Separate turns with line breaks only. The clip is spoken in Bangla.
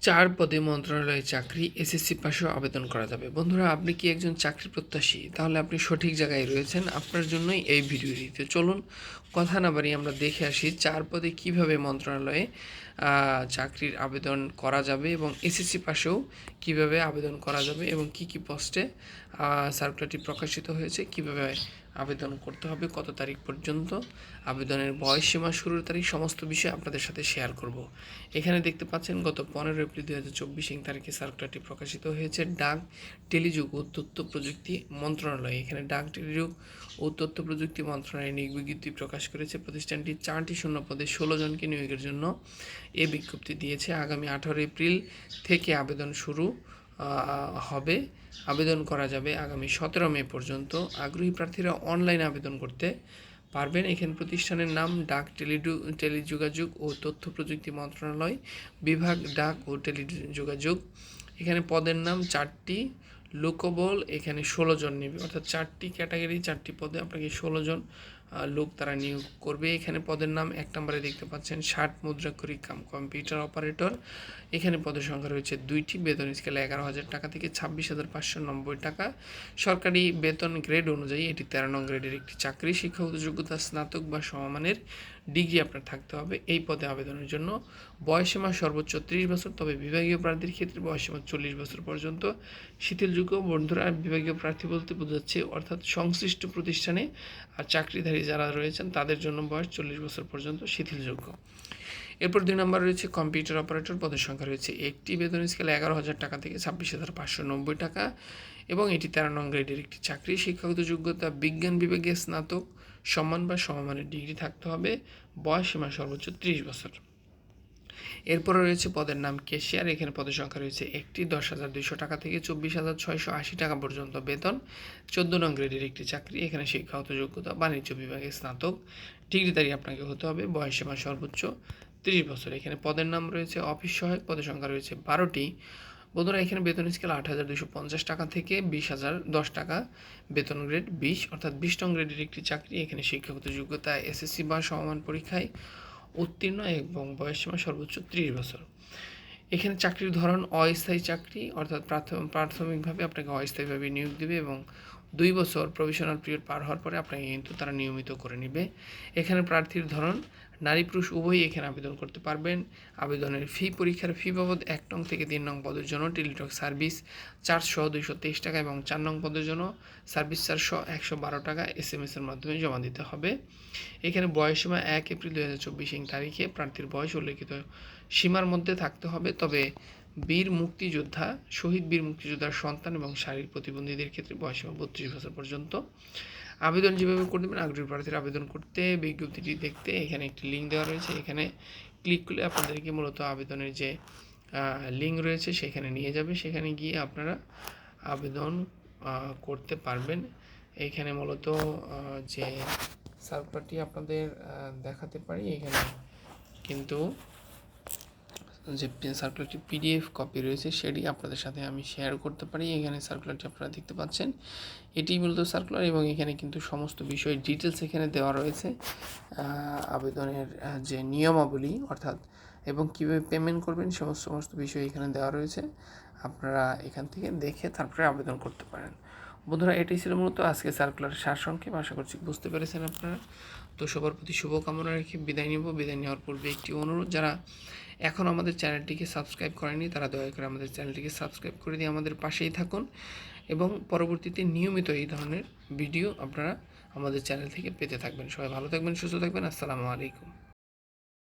4 পদে মন্ত্রণালয়ে চাকরি, এসএসসি পাশেও আবেদন করা যাবে। বন্ধুরা, আপনি কি একজন চাকরি প্রত্যাশী? তাহলে আপনি সঠিক জায়গায় রয়েছেন। আপনার জন্যই এই ভিডিওটি। তো চলুন কথা না বাড়িয়ে আমরা দেখে আসি 4 পদে কীভাবে মন্ত্রণালয়ে চাকরির আবেদন করা যাবে এবং এসএসসি পাশেও কীভাবে আবেদন করা যাবে এবং কী পোস্টে সার্কুলারটি প্রকাশিত হয়েছে, কীভাবে আবেদন করতে হবে, কত তারিখ পর্যন্ত আবেদনের বয়সসীমা, শুরুর তারিখ, সমস্ত বিষয় আপনাদের সাথে শেয়ার করব। এখানে দেখতে পাচ্ছেন গত 15 এপ্রিল 2024 তারিখে সার্কুলারটি প্রকাশিত হয়েছে ডাক, টেলিযোগ ও তথ্য প্রযুক্তি মন্ত্রণালয়। এখানে ডাক, টেলিযোগ ও তথ্য প্রযুক্তি মন্ত্রণালয় নিয়োগ বিজ্ঞপ্তি প্রকাশ করেছে। প্রতিষ্ঠানটি 4টি শূন্য পদে 16 জনকে নিয়োগের জন্য এ বিজ্ঞপ্তি দিয়েছে। আগামী 18 এপ্রিল থেকে আবেদন শুরু হবে। আবেদন করা যাবে আগামী 17 মে পর্যন্ত। আগ্রহী প্রার্থীরা অনলাইনে আবেদন করতে পারবেন। এখানে প্রতিষ্ঠানের নাম ডাক, টেলিযোগাযোগ ও তথ্য প্রযুক্তি মন্ত্রণালয়, বিভাগ ডাক ও টেলিযোগাযোগ। এখানে পদের নাম 4টি, লোকবল এখানে 16 জন নেবে, অর্থাৎ 4টি ক্যাটাগরি 4টি পদে আপনাকে 16 জন লোক তারা নিয়োগ করবে। এখানে পদের নাম 1 নম্বরে দেখতে পাচ্ছেন 60 মুদ্রাক্ষরিক কম্পিউটার অপারেটর। এখানে পদের সংখ্যা রয়েছে 2টি। বেতন স্কেল 11,000 টাকা থেকে 26,590 টাকা। সরকারি বেতন গ্রেড অনুযায়ী এটি 13 নং গ্রেডের একটি চাকরি। শিক্ষাগত যোগ্যতা স্নাতক বা সমমানের ডিগ্রি আপনার থাকতে হবে এই পদে আবেদনের জন্য। বয়সসীমা সর্বোচ্চ 30 বছর, তবে বিভাগীয় প্রার্থীর ক্ষেত্রে বয়সসীমা 40 বছর পর্যন্ত শিথিলযোগ্য। বন্ধুরা, বিভাগীয় প্রার্থী বলতে বোঝাচ্ছে অর্থাৎ সংশ্লিষ্ট প্রতিষ্ঠানে আর চাকরিধারী যারা রয়েছেন তাদের জন্য বয়স 40 বছর পর্যন্ত শিথিলযোগ্য। এরপর 2 নম্বর রয়েছে কম্পিউটার অপারেটর। পদের সংখ্যা রয়েছে 1টি। বেতন স্কেল 11,000 টাকা থেকে 26,590 টাকা এবং এটি 13 নং গ্রেডের একটি চাকরি। শিক্ষাগত যোগ্যতা বিজ্ঞান বিভাগে স্নাতক, সমান বা সমমানের ডিগ্রি থাকতে হবে। বয়সসীমা সর্বোচ্চ 30 বছর। এরপরে রয়েছে পদের নাম ক্যাশিয়ার। এখানে পদের সংখ্যা রয়েছে 1টি। 10,200 টাকা থেকে 24,680 টাকা পর্যন্ত বেতন। 14 নং গ্রেডের একটি চাকরি। এখানে শিক্ষাগত যোগ্যতা বাণিজ্য বিভাগে স্নাতক, ডিগ্রিধারী আপনাকে হতে হবে। বয়সসীমা সর্বোচ্চ 30 বছর। এখানে পদের নাম রয়েছে অফিস সহায়ক। পদের সংখ্যা রয়েছে 12টি। বন্ধুরা, এখানে বেতন স্কেল 8,250 টাকা থেকে 20,010 টাকা। বেতন গ্রেড 20, অর্থাৎ 20 নং গ্রেডের একটি চাকরি। এখানে শিক্ষাগত যোগ্যতা এসএসসি বা সমমান পরীক্ষায় উত্তীর্ণ এবং বয়সসীমা সর্বোচ্চ 30 বছর। এখানে চাকরির ধরন অস্থায়ী চাকরি, অর্থাৎ প্রাথমিকভাবে আপনাকে অস্থায়ীভাবে নিয়োগ দেবে এবং 2 বছর প্রভিশনাল পিরিয়ড পার হওয়ার পরে আপনাকে কিন্তু তারা নিয়মিত করে নেবে। এখানে প্রার্থীর ধরন নারী পুরুষ উভয়ই এখানে আবেদন করতে পারবেন। আবেদনের পরীক্ষার ফি বাবদ 1 নং থেকে 3 নং পদের জন্য টেলিটক সার্ভিস চার্জ সহ 223 টাকা এবং 4 নং পদের জন্য সার্ভিস চার্জ সহ 112 টাকা SMS এর মাধ্যমে জমা দিতে হবে। এখানে বয়সসীমা 1 এপ্রিল 2024 তারিখে প্রার্থীর বয়স উল্লেখিত সীমার মধ্যে থাকতে হবে, তবে শহীদ বীর মুক্তিযোদ্ধার সন্তান এবং শারীরিক প্রতিবন্ধীদের ক্ষেত্রে বয়সসীমা 32 বছর পর্যন্ত। আবেদন যেভাবে করে দেবেন, আগ্রহী প্রার্থীরা আবেদন করতে বিজ্ঞপ্তিটি দেখতে এখানে একটি লিঙ্ক দেওয়া রয়েছে। এখানে ক্লিক করলে আপনাদেরকে মূলত আবেদনের যে লিঙ্ক রয়েছে সেখানে নিয়ে যাবে। সেখানে গিয়ে আপনারা আবেদন করতে পারবেন। এখানে মূলত যে সার্কুলারটি আপনাদের দেখাতে পারি, এখানে কিন্তু যে সার্কুলারটি PDF কপি রয়েছে সেটি আপনাদের সাথে আমি শেয়ার করতে পারি। এখানে সার্কুলারটি আপনারা দেখতে পাচ্ছেন, এটি মূলত সার্কুলার এবং এখানে কিন্তু সমস্ত বিষয় ডিটেলস এখানে দেওয়া রয়েছে। আবেদনের যে নিয়মাবলী অর্থাৎ এবং কীভাবে পেমেন্ট করবেন সমস্ত বিষয় এখানে দেওয়া রয়েছে। আপনারা এখান থেকে দেখে তারপরে আবেদন করতে পারেন। বন্ধুরা, এটাই ছিল মূলত আজকে সার্কুলারের সারসংক্ষেপ। আশা করছি বুঝতে পেরেছেন আপনারা। তো সবার প্রতি শুভকামনা রেখে বিদায় নেব। বিদায় নেওয়ার পূর্বে একটি অনুরোধ, যারা এখন আমাদের চ্যানেলটিকে সাবস্ক্রাইব করেনি তারা দয়া করে আমাদের চ্যানেলটিকে সাবস্ক্রাইব করে দিয়ে আমাদের পাশেই থাকুন এবং পরবর্তীতে নিয়মিত এই ধরনের ভিডিও আপনারা আমাদের চ্যানেল থেকে পেতে থাকবেন। সবাই ভালো থাকবেন, সুস্থ থাকবেন। আসসালামু আলাইকুম।